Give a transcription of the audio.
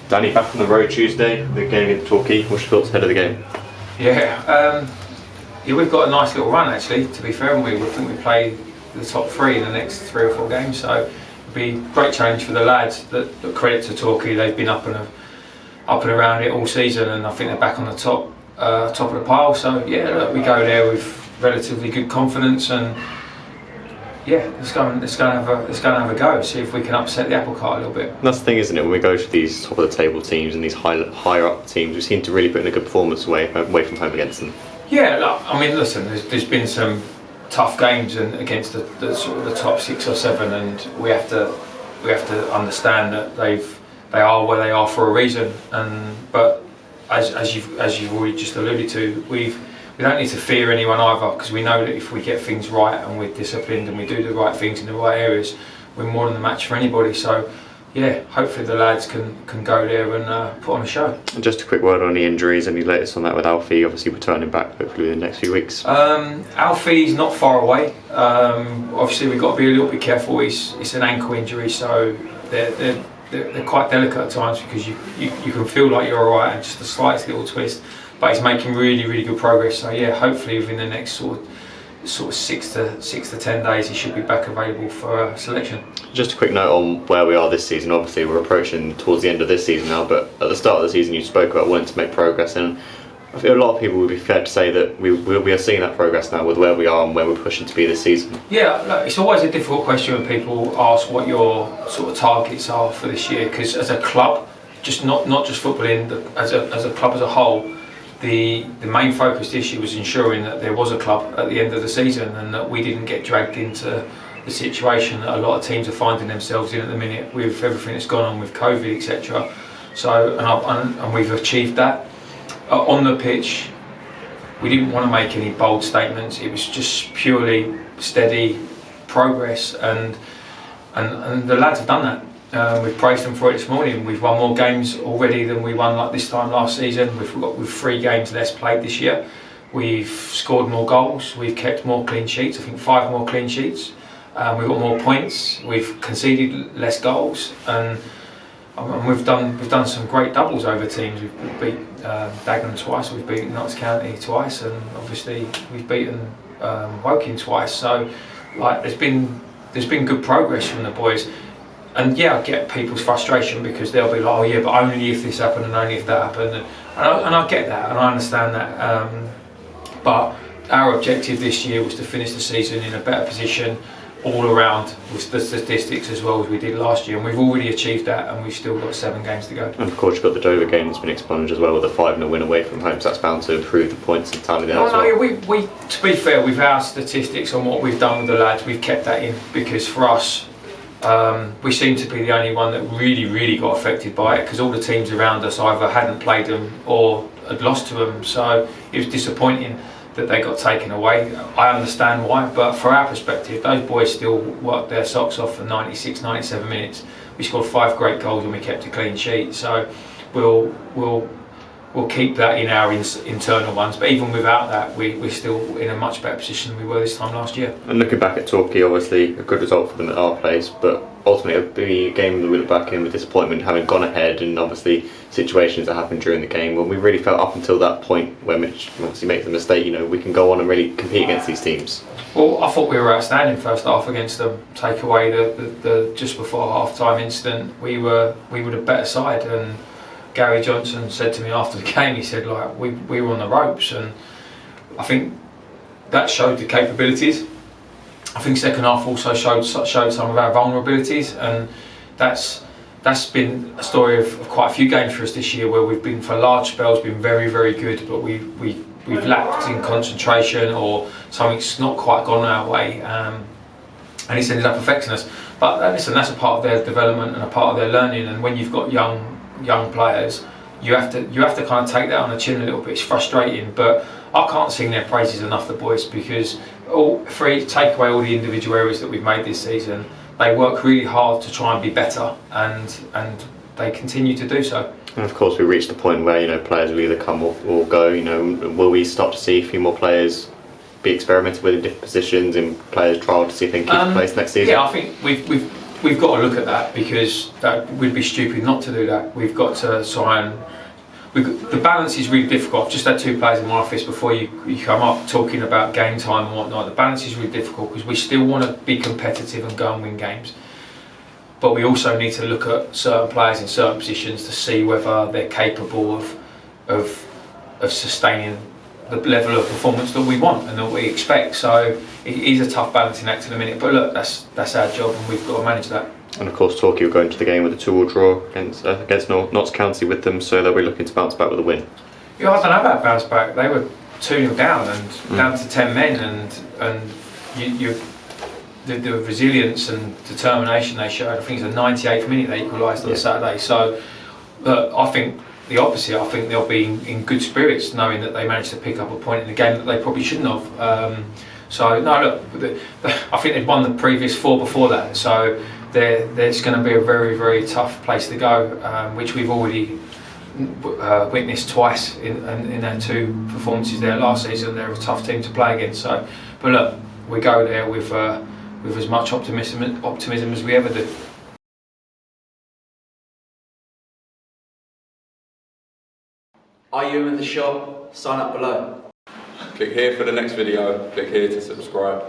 Danny, back on the road Tuesday, the game against Torquay. What's your thoughts ahead of the game? Yeah, we've got a nice little run actually, to be fair, and we think we play the top three in the next 3 or 4 games, so it'll be a great challenge for the lads. That credit to Torquay, they've been up and around it all season, and I think they're back on the top of the pile. So yeah, look, we go there with relatively good confidence, and yeah, let's go and have a go. See if we can upset the apple cart a little bit. That's the thing, isn't it? When we go to these top of the table teams and these higher up teams, we seem to really put in a good performance away from home against them. Yeah, look, I mean, listen, there's been some tough games and against the sort of the top 6 or 7, and we have to understand that they are where they are for a reason. But as you've already just alluded to, we don't need to fear anyone either, because we know that if we get things right and we're disciplined and we do the right things in the right areas, we're more than a match for anybody. So yeah, hopefully the lads can go there and put on a show. And just a quick word on the injuries. Any latest on that with Alfie? Obviously returning back hopefully in the next few weeks. Alfie's not far away. Obviously we've got to be a little bit careful. It's an ankle injury, so they're quite delicate at times, because you can feel like you're alright and just the slightest little twist. But he's making really good progress. So yeah, hopefully within the next sort of 6 to 10 days, he should be back available for selection. Just a quick note on where we are this season. Obviously we're approaching towards the end of this season now, but at the start of the season you spoke about wanting to make progress, and I feel a lot of people would be fair to say that we are seeing that progress now with where we are and where we're pushing to be this season. Yeah, look, it's always a difficult question when people ask what your sort of targets are for this year, because as a club, just not just footballing, as a club as a whole, the main focus this year was ensuring that there was a club at the end of the season, and that we didn't get dragged into the situation that a lot of teams are finding themselves in at the minute with everything that's gone on with COVID, etc. So, and we've achieved that. On the pitch, we didn't want to make any bold statements. It was just purely steady progress, and the lads have done that. We've praised them for it this morning. We've won more games already than we won like this time last season. We've 3 games less played this year. We've scored more goals. We've kept more clean sheets. I think 5 more clean sheets. We've got more points. We've conceded less goals, and we've done some great doubles over teams. We've beat Dagenham twice. We've beaten Notts County twice, and obviously we've beaten Woking twice. So like there's been good progress from the boys. And yeah, I get people's frustration, because they'll be like, oh yeah, but only if this happened and only if that happened, and I get that and I understand that. But our objective this year was to finish the season in a better position all around, with the statistics as well as we did last year, and we've already achieved that, and we've still got 7 games to go. And of course you've got the Dover game that's been expunged as well, with a 5-0 win away from home, so that's bound to improve the points and tally there as well. We to be fair, with our statistics on what we've done with the lads, we've kept that in, because for us, we seem to be the only one that really got affected by it, because all the teams around us either hadn't played them or had lost to them, so it was disappointing that they got taken away. I understand why, but for our perspective, those boys still worked their socks off for 96, 97 minutes. We scored 5 great goals and we kept a clean sheet, so we'll keep that in our internal ones, but even without that, we're still in a much better position than we were this time last year. And looking back at Torquay, obviously a good result for them at our place, but ultimately it'll be a game that we look back in with disappointment, having gone ahead, and obviously situations that happened during the game when we really felt up until that point where Mitch obviously makes a mistake, we can go on and really compete against these teams. Well, I thought we were outstanding first half against them. Take away the just before half-time incident, we were the better side, and Gary Johnson said to me after the game, he said like we were on the ropes, and I think that showed the capabilities. I think second half also showed some of our vulnerabilities, and that's been a story of quite a few games for us this year, where we've been for large spells been very good, but we've lacked in concentration, or something's not quite gone our way, and it's ended up affecting us. But listen, that's a part of their development and a part of their learning, and when you've got young players, you have to kind of take that on the chin a little bit. It's frustrating, but I can't sing their praises enough, the boys, because take away all the individual areas that we've made this season, they work really hard to try and be better, and they continue to do so. And of course we reached the point where players will either come or go. Will we start to see a few more players be experimented with in different positions, in players trial to see if they can keep the place next season? Yeah, I think we've we've got to look at that, because that would be stupid not to do that. We've got to try and the balance is really difficult. I've just had 2 players in my office before you come up talking about game time and whatnot. The balance is really difficult because we still want to be competitive and go and win games, but we also need to look at certain players in certain positions to see whether they're capable of sustaining the level of performance that we want and that we expect. So it is a tough balancing act in a minute, but look, that's our job and we've got to manage that. And of course, Torquay will go into the game with a 2-2 draw against Notts County with them, so they'll be looking to bounce back with a win. Yeah, I don't know about bounce back. They were 2-0 down and down to 10 men, and the resilience and determination they showed. I think it's the 98th minute they equalised on Saturday. So I think the opposite. I think they'll be in good spirits knowing that they managed to pick up a point in the game that they probably shouldn't have. So no, look, I think they'd won the previous 4 before that. So there's going to be a very, very tough place to go, which we've already witnessed twice in our 2 performances there last season. They're a tough team to play against. So, but look, we go there with as much optimism as we ever do. Are you in the shop? Sign up below. Click here for the next video, click here to subscribe.